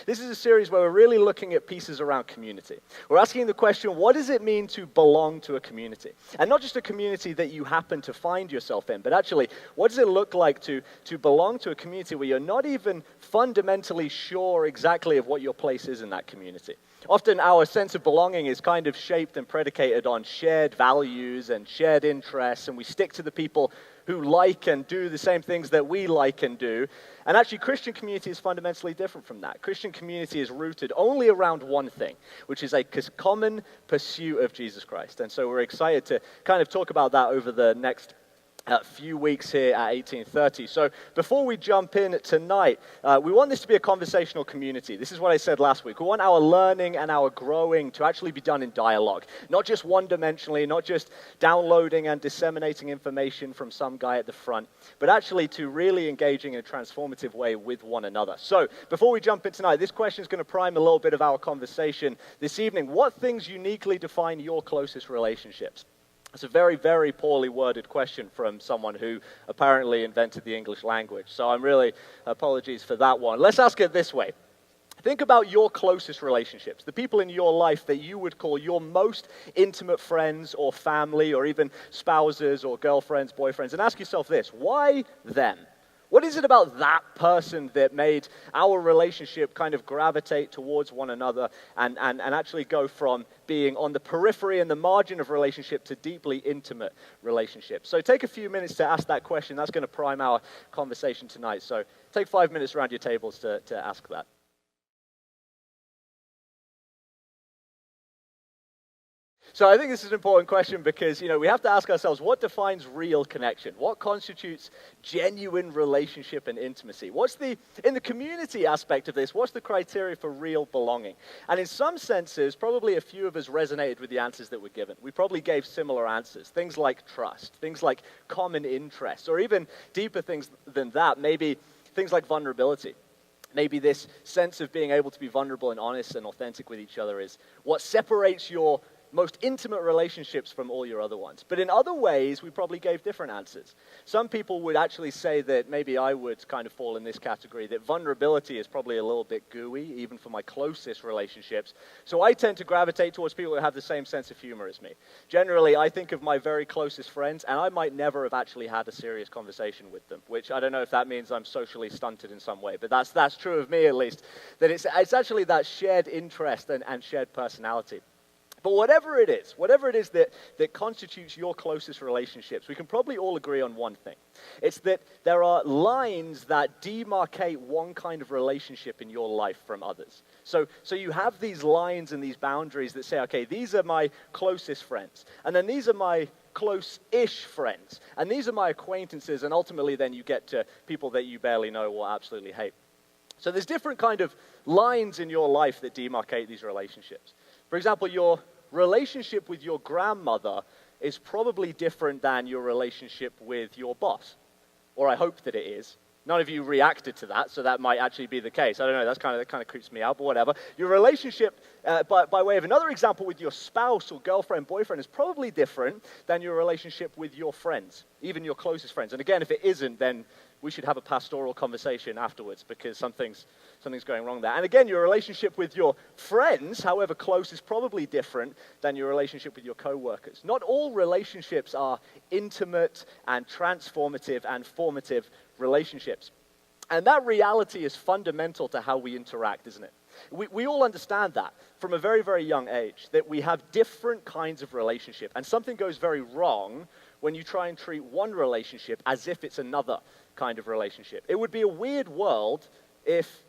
This is a series where we're really looking at pieces around community. We're asking the question, what does it mean to belong to a community? And not just a community that you happen to find yourself in, but actually, what does it look like to belong to a community where you're not even fundamentally sure exactly of what your place is in that community? Often our sense of belonging is kind of shaped and predicated on shared values and shared interests, and we stick to the people who like and do the same things that we like and do. And actually, Christian community is fundamentally different from that. Christian community is rooted only around one thing, which is a common pursuit of Jesus Christ. And so we're excited to kind of talk about that over the next few weeks here at 1830. So before we jump in tonight, we want this to be a conversational community. This is what I said last week. We want our learning and our growing to actually be done in dialogue, not just one-dimensionally, not just downloading and disseminating information from some guy at the front, but actually to really engaging in a transformative way with one another. So before we jump in tonight, this question is going to prime a little bit of our conversation this evening. What things uniquely define your closest relationships? It's a very, very poorly worded question from someone who apparently invented the English language. So I'm really apologies for that one. Let's ask it this way. Think about your closest relationships, the people in your life that you would call your most intimate friends or family or even spouses or girlfriends, boyfriends, and ask yourself this: why them? What is it about that person that made our relationship kind of gravitate towards one another and actually go from being on the periphery and the margin of relationship to deeply intimate relationships? So take a few minutes to ask that question. That's going to prime our conversation tonight. So take 5 minutes around your tables to ask that. So I think this is an important question because, we have to ask ourselves, what defines real connection? What constitutes genuine relationship and intimacy? In the community aspect of this, what's the criteria for real belonging? And in some senses, probably a few of us resonated with the answers that were given. We probably gave similar answers, things like trust, things like common interests, or even deeper things than that, maybe things like vulnerability. Maybe this sense of being able to be vulnerable and honest and authentic with each other is what separates your most intimate relationships from all your other ones. But in other ways, we probably gave different answers. Some people would actually say that maybe I would kind of fall in this category, that vulnerability is probably a little bit gooey, even for my closest relationships. So I tend to gravitate towards people who have the same sense of humor as me. Generally, I think of my very closest friends, and I might never have actually had a serious conversation with them, which I don't know if that means I'm socially stunted in some way, but that's true of me at least, that it's actually that shared interest and shared personality. But whatever it is that constitutes your closest relationships, we can probably all agree on one thing. It's that there are lines that demarcate one kind of relationship in your life from others. So you have these lines and these boundaries that say, okay, these are my closest friends, and then these are my close-ish friends, and these are my acquaintances, and ultimately then you get to people that you barely know or absolutely hate. So there's different kind of lines in your life that demarcate these relationships. For example, your relationship with your grandmother is probably different than your relationship with your boss. Or I hope that it is. None of you reacted to that, so that might actually be the case. I don't know, that kind of creeps me out, but whatever. Your relationship, by way of another example, with your spouse or girlfriend, boyfriend is probably different than your relationship with your friends, even your closest friends. And again, if it isn't, then we should have a pastoral conversation afterwards because something's going wrong there. And again, your relationship with your friends, however close, is probably different than your relationship with your co-workers. Not all relationships are intimate and transformative and formative relationships. And that reality is fundamental to how we interact, isn't it? We all understand that from a very, very young age, that we have different kinds of relationship. And something goes very wrong when you try and treat one relationship as if it's another kind of relationship. It would be a weird world if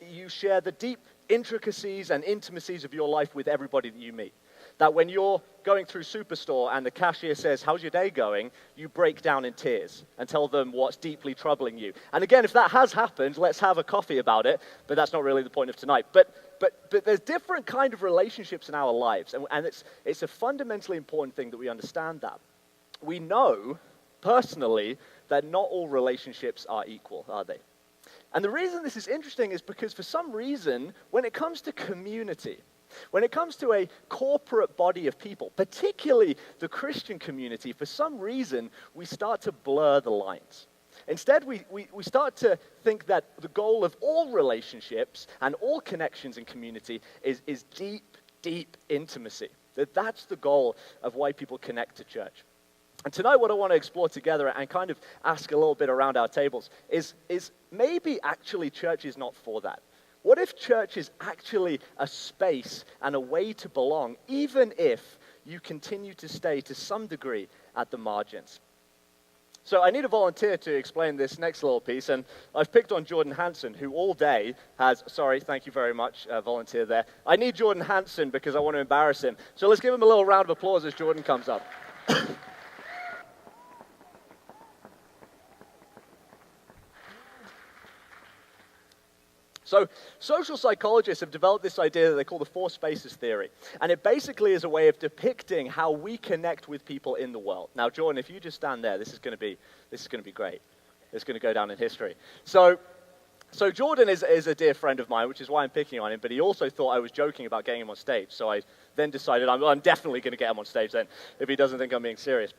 you share the deep intricacies and intimacies of your life with everybody that you meet. That when you're going through Superstore and the cashier says, "How's your day going?" you break down in tears and tell them what's deeply troubling you. And again, if that has happened, let's have a coffee about it, but that's not really the point of tonight. But there's different kind of relationships in our lives, and it's a fundamentally important thing that we understand that. We know, personally, that not all relationships are equal, are they? And the reason this is interesting is because for some reason, when it comes to community, when it comes to a corporate body of people, particularly the Christian community, for some reason, we start to blur the lines. Instead, we start to think that the goal of all relationships and all connections in community is deep, deep intimacy. That's the goal of why people connect to church. And tonight what I want to explore together and kind of ask a little bit around our tables is maybe actually church is not for that. What if church is actually a space and a way to belong, even if you continue to stay to some degree at the margins? So I need a volunteer to explain this next little piece, and I've picked on Jordan Hanson, who all day has, sorry, thank you very much, volunteer there. I need Jordan Hanson because I want to embarrass him. So let's give him a little round of applause as Jordan comes up. So social psychologists have developed this idea that they call the four spaces theory. And it basically is a way of depicting how we connect with people in the world. Now, Jordan, if you just stand there, this is going to be great. It's going to go down in history. So Jordan is a dear friend of mine, which is why I'm picking on him, but he also thought I was joking about getting him on stage. So I then decided I'm definitely going to get him on stage then, if he doesn't think I'm being serious.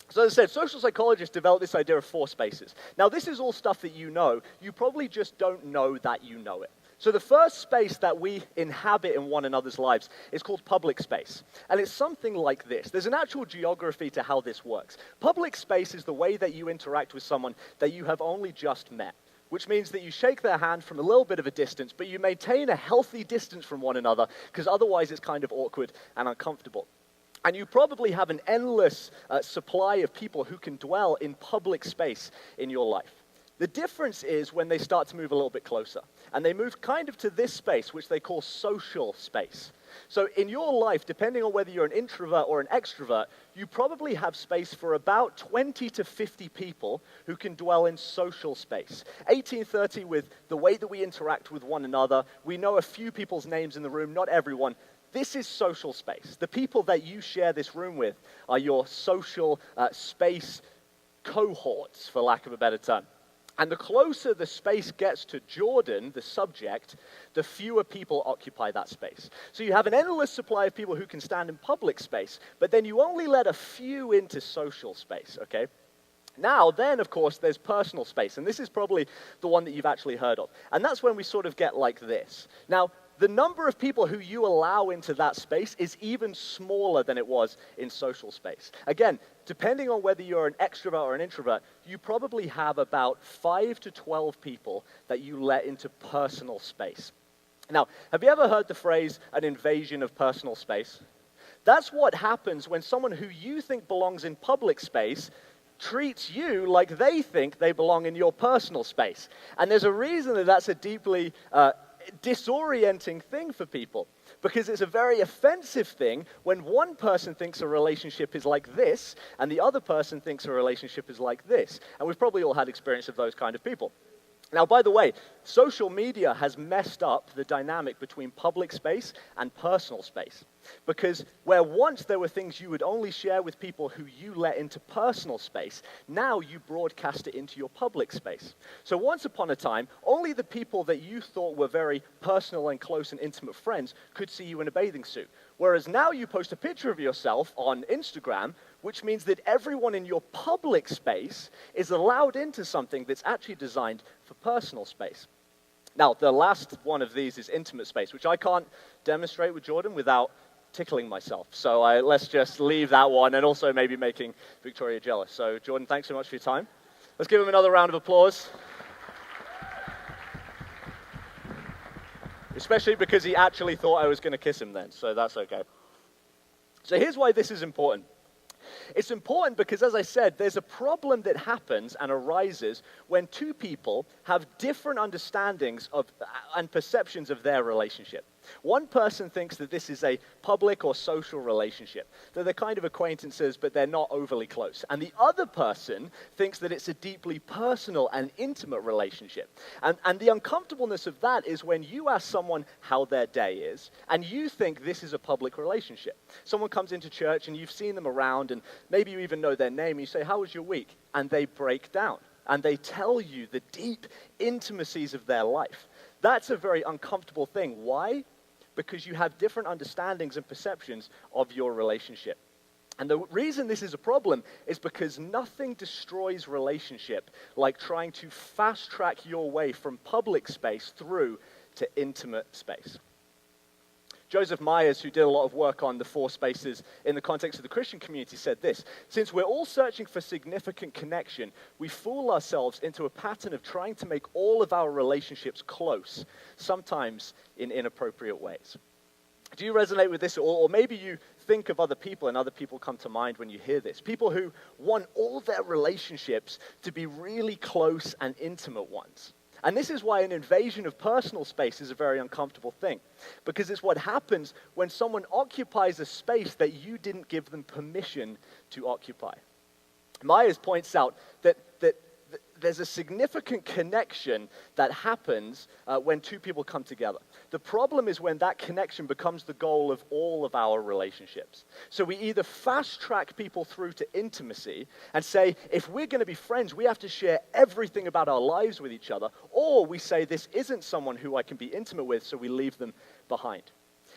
So as I said, social psychologists developed this idea of four spaces. Now, this is all stuff that you know. You probably just don't know that you know it. So the first space that we inhabit in one another's lives is called public space. And it's something like this. There's an actual geography to how this works. Public space is the way that you interact with someone that you have only just met, which means that you shake their hand from a little bit of a distance, but you maintain a healthy distance from one another, because otherwise it's kind of awkward and uncomfortable. And you probably have an endless supply of people who can dwell in public space in your life. The difference is when they start to move a little bit closer. And they move kind of to this space, which they call social space. So in your life, depending on whether you're an introvert or an extrovert, you probably have space for about 20 to 50 people who can dwell in social space. 1830 with the way that we interact with one another. We know a few people's names in the room, not everyone. This is social space. The people that you share this room with are your social space cohorts, for lack of a better term. And the closer the space gets to Jordan, the subject, the fewer people occupy that space. So you have an endless supply of people who can stand in public space, but then you only let a few into social space, okay? Now, then, of course, there's personal space, and this is probably the one that you've actually heard of. And that's when we sort of get like this. Now, the number of people who you allow into that space is even smaller than it was in social space. Again, depending on whether you're an extrovert or an introvert, you probably have about 5 to 12 people that you let into personal space. Now, have you ever heard the phrase, an invasion of personal space? That's what happens when someone who you think belongs in public space treats you like they think they belong in your personal space. And there's a reason that that's a deeply disorienting thing for people, because it's a very offensive thing when one person thinks a relationship is like this and the other person thinks a relationship is like this. And we've probably all had experience of those kind of people. Now, by the way, social media has messed up the dynamic between public space and personal space. Because where once there were things you would only share with people who you let into personal space, now you broadcast it into your public space. So once upon a time, only the people that you thought were very personal and close and intimate friends could see you in a bathing suit. Whereas now you post a picture of yourself on Instagram, which means that everyone in your public space is allowed into something that's actually designed for personal space. Now, the last one of these is intimate space, which I can't demonstrate with Jordan without tickling myself. So let's just leave that one, and also maybe making Victoria jealous. So Jordan, thanks so much for your time. Let's give him another round of applause. Especially because he actually thought I was going to kiss him then, so that's okay. So here's why this is important. It's important because, as I said, there's a problem that happens and arises when two people have different understandings of and perceptions of their relationship. One person thinks that this is a public or social relationship, that they're kind of acquaintances, but they're not overly close. And the other person thinks that it's a deeply personal and intimate relationship. And the uncomfortableness of that is when you ask someone how their day is, and you think this is a public relationship. Someone comes into church, and you've seen them around, and maybe you even know their name, and you say, "How was your week?" And they break down, and they tell you the deep intimacies of their life. That's a very uncomfortable thing. Why? Because you have different understandings and perceptions of your relationship. And the reason this is a problem is because nothing destroys relationship like trying to fast track your way from public space through to intimate space. Joseph Myers, who did a lot of work on the four spaces in the context of the Christian community, said this: since we're all searching for significant connection, we fool ourselves into a pattern of trying to make all of our relationships close, sometimes in inappropriate ways. Do you resonate with this? Or maybe you think of other people and other people come to mind when you hear this. People who want all their relationships to be really close and intimate ones. And this is why an invasion of personal space is a very uncomfortable thing, because it's what happens when someone occupies a space that you didn't give them permission to occupy. Myers points out that there's a significant connection that happens when two people come together. The problem is when that connection becomes the goal of all of our relationships. So we either fast track people through to intimacy and say, if we're going to be friends, we have to share everything about our lives with each other, or we say, this isn't someone who I can be intimate with, so we leave them behind.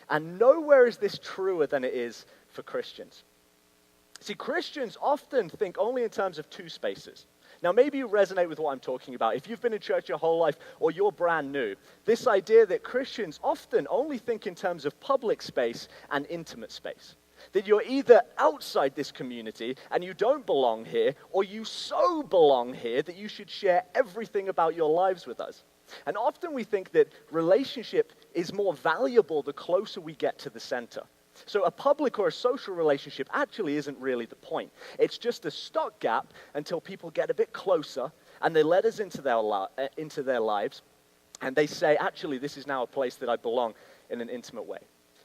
And nowhere is this truer than it is for Christians. See, Christians often think only in terms of two spaces. Now, maybe you resonate with what I'm talking about. If you've been in church your whole life or you're brand new, this idea that Christians often only think in terms of public space and intimate space. That you're either outside this community and you don't belong here, or you so belong here that you should share everything about your lives with us. And often we think that relationship is more valuable the closer we get to the center. So a public or a social relationship actually isn't really the point. It's just a stopgap until people get a bit closer and they let us into their lives, and they say, actually, this is now a place that I belong in an intimate way.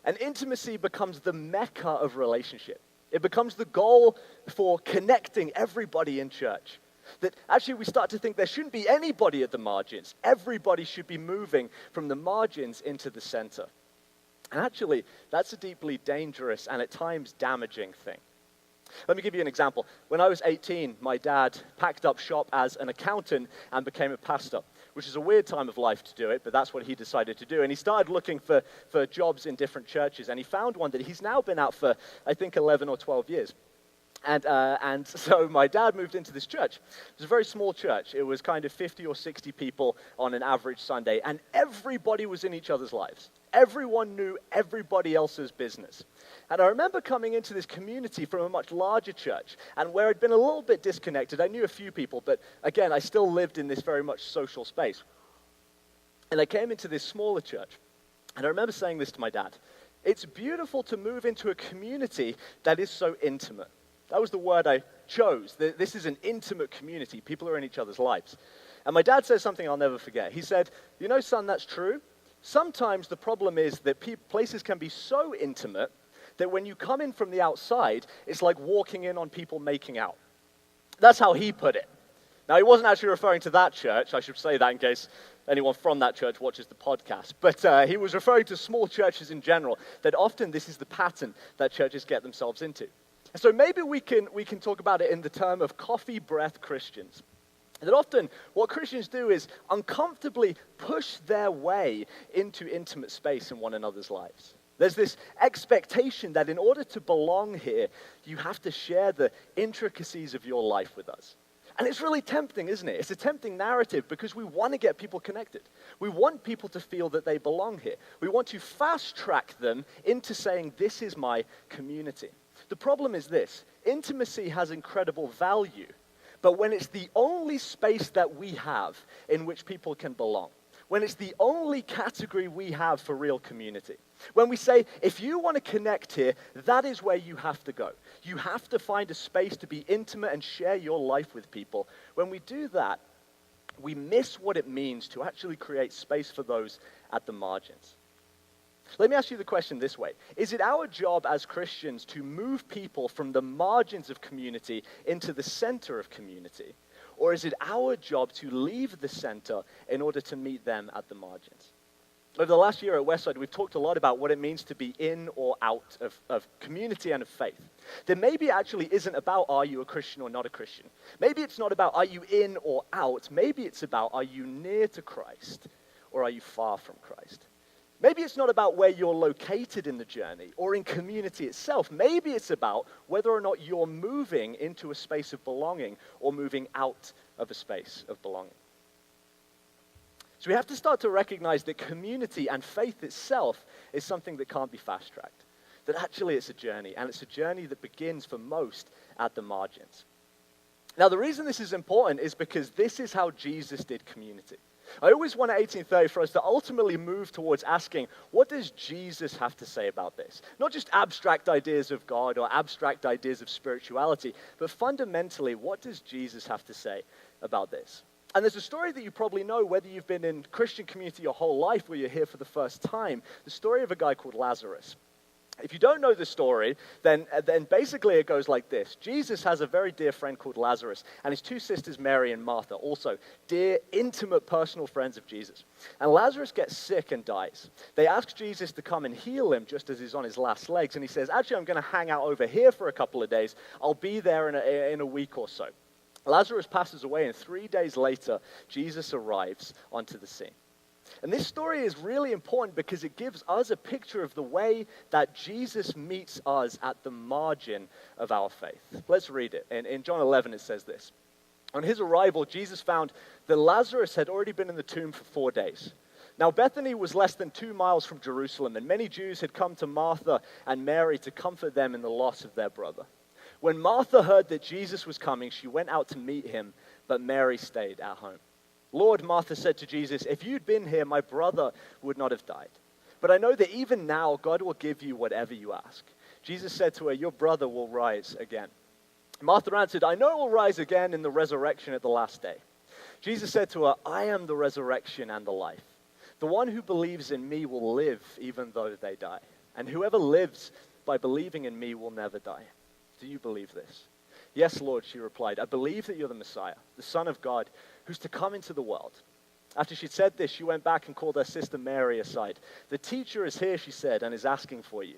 And intimacy becomes the mecca of relationship. It becomes the goal for connecting everybody in church. That actually we start to think there shouldn't be anybody at the margins. Everybody should be moving from the margins into the center. And actually, that's a deeply dangerous and at times damaging thing. Let me give you an example. When I was 18, my dad packed up shop as an accountant and became a pastor, which is a weird time of life to do it, but that's what he decided to do. And he started looking for jobs in different churches, and he found one that he's now been out for, I think, 11 or 12 years. And so my dad moved into this church. It was a very small church. It was kind of 50 or 60 people on an average Sunday, and everybody was in each other's lives. Everyone knew everybody else's business. And I remember coming into this community from a much larger church, and where I'd been a little bit disconnected. I knew a few people, but again, I still lived in this very much social space. And I came into this smaller church, and I remember saying this to my dad: it's beautiful to move into a community that is so intimate. That was the word I chose. This is an intimate community. People are in each other's lives. And my dad said something I'll never forget. He said, you know, son, that's true. Sometimes the problem is that places can be so intimate that when you come in from the outside, it's like walking in on people making out. That's how he put it. Now, he wasn't actually referring to that church. I should say that in case anyone from that church watches the podcast. But he was referring to small churches in general, that often this is the pattern that churches get themselves into. And so maybe we can talk about it in the term of coffee breath Christians. That often what Christians do is uncomfortably push their way into intimate space in one another's lives. There's this expectation that in order to belong here, you have to share the intricacies of your life with us. And it's really tempting, isn't it? It's a tempting narrative because we want to get people connected. We want people to feel that they belong here. We want to fast track them into saying, this is my community. The problem is this: intimacy has incredible value, but when it's the only space that we have in which people can belong, when it's the only category we have for real community, when we say, if you want to connect here, that is where you have to go. You have to find a space to be intimate and share your life with people. When we do that, we miss what it means to actually create space for those at the margins. Let me ask you the question this way. Is it our job as Christians to move people from the margins of community into the center of community? Or is it our job to leave the center in order to meet them at the margins? Over the last year at Westside, we've talked a lot about what it means to be in or out of community and of faith. That maybe it actually isn't about, are you a Christian or not a Christian? Maybe it's not about, are you in or out? Maybe it's about, are you near to Christ or are you far from Christ? Maybe it's not about where you're located in the journey or in community itself. Maybe it's about whether or not you're moving into a space of belonging or moving out of a space of belonging. So we have to start to recognize that community and faith itself is something that can't be fast-tracked. That actually it's a journey, and it's a journey that begins for most at the margins. Now, the reason this is important is because this is how Jesus did community. I always want at 1830 for us to ultimately move towards asking, what does Jesus have to say about this? Not just abstract ideas of God or abstract ideas of spirituality, but fundamentally, what does Jesus have to say about this? And there's a story that you probably know, whether you've been in Christian community your whole life or you're here for the first time, the story of a guy called Lazarus. If you don't know the story, then basically it goes like this. Jesus has a very dear friend called Lazarus, and his two sisters, Mary and Martha, also dear, intimate, personal friends of Jesus. And Lazarus gets sick and dies. They ask Jesus to come and heal him just as he's on his last legs, and he says, actually, I'm going to hang out over here for a couple of days. I'll be there in a week or so. Lazarus passes away, and 3 days later, Jesus arrives onto the scene. And this story is really important because it gives us a picture of the way that Jesus meets us at the margin of our faith. Let's read it. In John 11, it says this. On his arrival, Jesus found that Lazarus had already been in the tomb for 4 days. Now, Bethany was less than 2 miles from Jerusalem, and many Jews had come to Martha and Mary to comfort them in the loss of their brother. When Martha heard that Jesus was coming, she went out to meet him, but Mary stayed at home. Lord, Martha said to Jesus, if you'd been here, my brother would not have died. But I know that even now, God will give you whatever you ask. Jesus said to her, your brother will rise again. Martha answered, I know it will rise again in the resurrection at the last day. Jesus said to her, I am the resurrection and the life. The one who believes in me will live even though they die. And whoever lives by believing in me will never die. Do you believe this? Yes, Lord, she replied. I believe that you're the Messiah, the Son of God, who's to come into the world. After she'd said this, she went back and called her sister Mary aside. The teacher is here, she said, and is asking for you.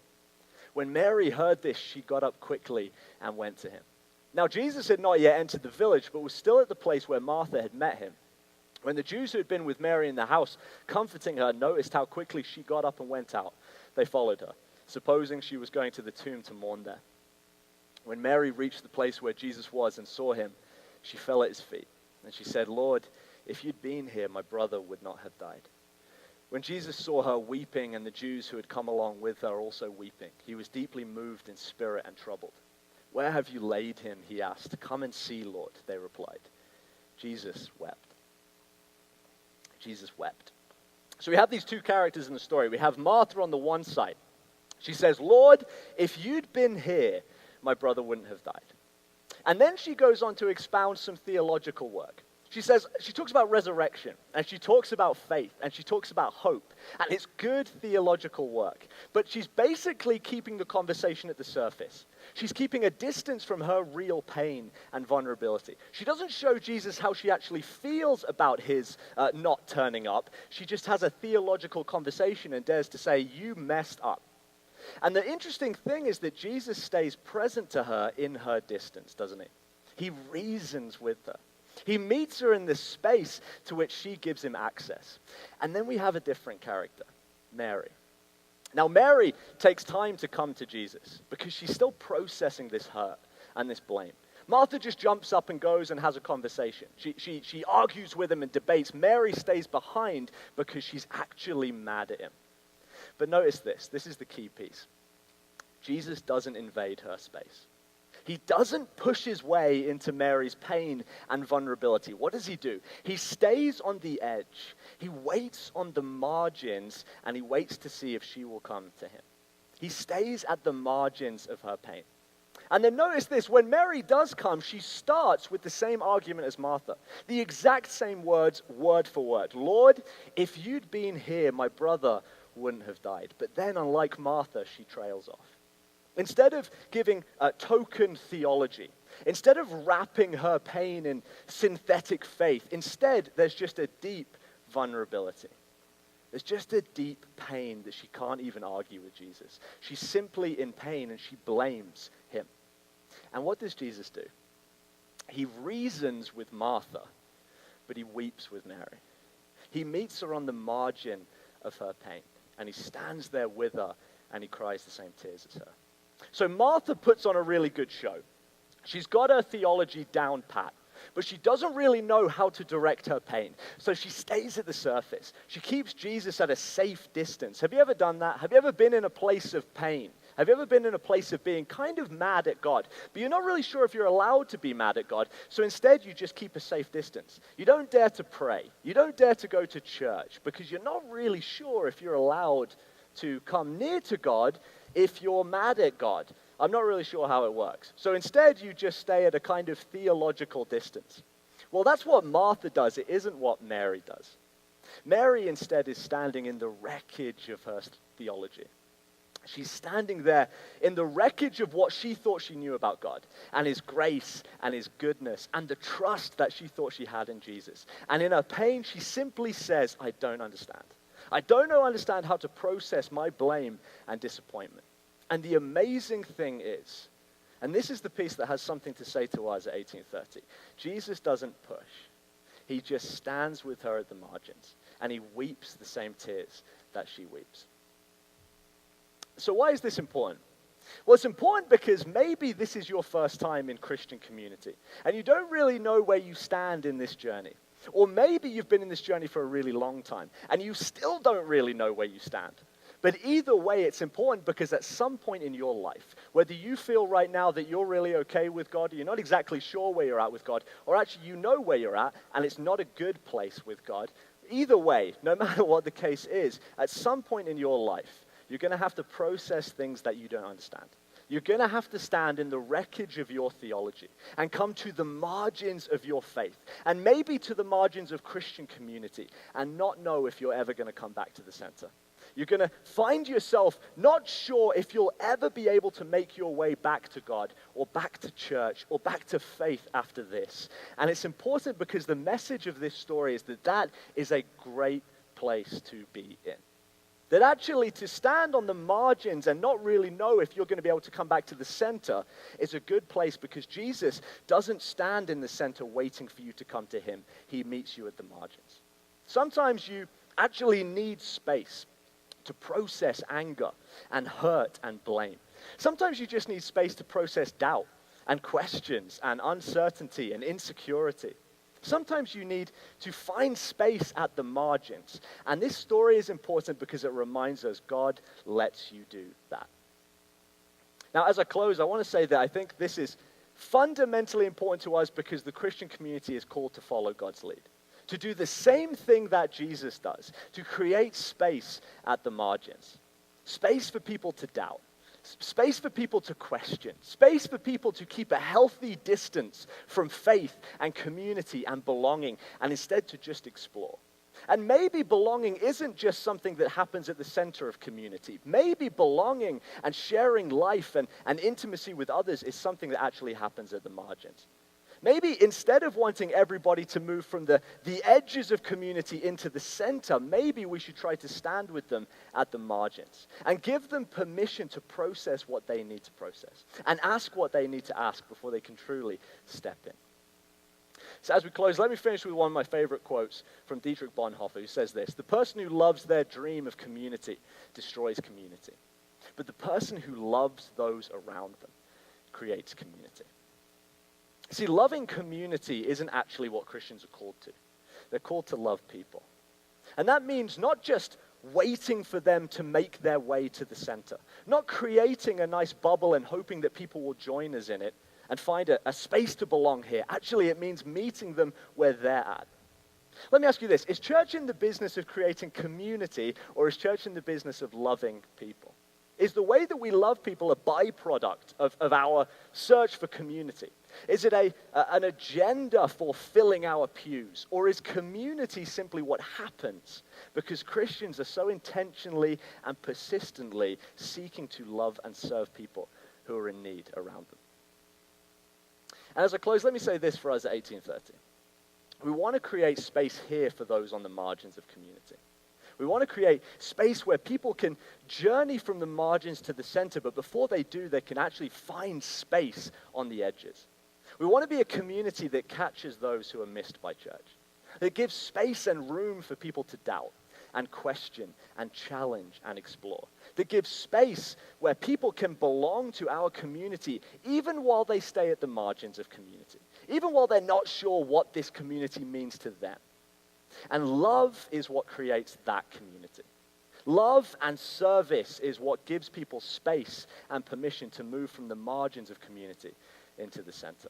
When Mary heard this, she got up quickly and went to him. Now, Jesus had not yet entered the village, but was still at the place where Martha had met him. When the Jews who had been with Mary in the house, comforting her, noticed how quickly she got up and went out, they followed her, supposing she was going to the tomb to mourn there. When Mary reached the place where Jesus was and saw him, she fell at his feet. And she said, Lord, if you'd been here, my brother would not have died. When Jesus saw her weeping and the Jews who had come along with her also weeping, he was deeply moved in spirit and troubled. Where have you laid him? He asked. Come and see, Lord, they replied. Jesus wept. Jesus wept. So we have these two characters in the story. We have Martha on the one side. She says, Lord, if you'd been here, my brother wouldn't have died. And then she goes on to expound some theological work. She talks about resurrection, and she talks about faith, and she talks about hope, and it's good theological work. But she's basically keeping the conversation at the surface. She's keeping a distance from her real pain and vulnerability. She doesn't show Jesus how she actually feels about his not turning up. She just has a theological conversation and dares to say, you messed up. And the interesting thing is that Jesus stays present to her in her distance, doesn't he? He reasons with her. He meets her in this space to which she gives him access. And then we have a different character, Mary. Now, Mary takes time to come to Jesus because she's still processing this hurt and this blame. Martha just jumps up and goes and has a conversation. She argues with him and debates. Mary stays behind because she's actually mad at him. But notice this. This is the key piece. Jesus doesn't invade her space. He doesn't push his way into Mary's pain and vulnerability. What does he do? He stays on the edge. He waits on the margins, and he waits to see if she will come to him. He stays at the margins of her pain. And then notice this, when Mary does come, she starts with the same argument as Martha. The exact same words, word for word. Lord, if you'd been here, my brother wouldn't have died. But then, unlike Martha, she trails off. Instead of giving token theology, instead of wrapping her pain in synthetic faith, instead there's just a deep vulnerability. There's just a deep pain that she can't even argue with Jesus. She's simply in pain and she blames him. And what does Jesus do? He reasons with Martha, but he weeps with Mary. He meets her on the margin of her pain. and he stands there with her, and he cries the same tears as her. So Martha puts on a really good show. She's got her theology down pat, but she doesn't really know how to direct her pain. So she stays at the surface. She keeps Jesus at a safe distance. Have you ever done that? Have you ever been in a place of pain? Have you ever been in a place of being kind of mad at God, but you're not really sure if you're allowed to be mad at God, so instead you just keep a safe distance. You don't dare to pray. You don't dare to go to church because you're not really sure if you're allowed to come near to God if you're mad at God. I'm not really sure how it works. So instead you just stay at a kind of theological distance. Well, that's what Martha does. It isn't what Mary does. Mary instead is standing in the wreckage of her theology. She's standing there in the wreckage of what she thought she knew about God and his grace and his goodness and the trust that she thought she had in Jesus. And in her pain, she simply says, I don't understand. I don't understand how to process my blame and disappointment. And the amazing thing is, and this is the piece that has something to say to us at 1830, Jesus doesn't push. He just stands with her at the margins and he weeps the same tears that she weeps. So why is this important? Well, it's important because maybe this is your first time in Christian community, and you don't really know where you stand in this journey. Or maybe you've been in this journey for a really long time, and you still don't really know where you stand. But either way, it's important because at some point in your life, whether you feel right now that you're really okay with God, or you're not exactly sure where you're at with God, or actually you know where you're at, and it's not a good place with God, either way, no matter what the case is, at some point in your life, you're going to have to process things that you don't understand. You're going to have to stand in the wreckage of your theology and come to the margins of your faith and maybe to the margins of Christian community and not know if you're ever going to come back to the center. You're going to find yourself not sure if you'll ever be able to make your way back to God or back to church or back to faith after this. And it's important because the message of this story is that that is a great place to be in. That actually to stand on the margins and not really know if you're going to be able to come back to the center is a good place because Jesus doesn't stand in the center waiting for you to come to him. He meets you at the margins. Sometimes you actually need space to process anger and hurt and blame. Sometimes you just need space to process doubt and questions and uncertainty and insecurity. Sometimes you need to find space at the margins. And this story is important because it reminds us God lets you do that. Now, as I close, I want to say that I think this is fundamentally important to us because the Christian community is called to follow God's lead. To do the same thing that Jesus does, to create space at the margins. Space for people to doubt. Space for people to question. Space for people to keep a healthy distance from faith and community and belonging, and instead to just explore. And maybe belonging isn't just something that happens at the center of community. Maybe belonging and sharing life and intimacy with others is something that actually happens at the margins. Maybe instead of wanting everybody to move from the edges of community into the center, maybe we should try to stand with them at the margins and give them permission to process what they need to process and ask what they need to ask before they can truly step in. So as we close, let me finish with one of my favorite quotes from Dietrich Bonhoeffer, who says this: "The person who loves their dream of community destroys community, but the person who loves those around them creates community." See, loving community isn't actually what Christians are called to. They're called to love people. And that means not just waiting for them to make their way to the center, not creating a nice bubble and hoping that people will join us in it and find a space to belong here. Actually, it means meeting them where they're at. Let me ask you this: is church in the business of creating community, or is church in the business of loving people? Is the way that we love people a byproduct of our search for community? Is it an agenda for filling our pews? Or is community simply what happens because Christians are so intentionally and persistently seeking to love and serve people who are in need around them? And as I close, let me say this for us at 1830. We want to create space here for those on the margins of community. We want to create space where people can journey from the margins to the center, but before they do, they can actually find space on the edges. We want to be a community that catches those who are missed by church, that gives space and room for people to doubt, and question and challenge and explore. That gives space where people can belong to our community even while they stay at the margins of community, even while they're not sure what this community means to them. And love is what creates that community. Love and service is what gives people space and permission to move from the margins of community into the center.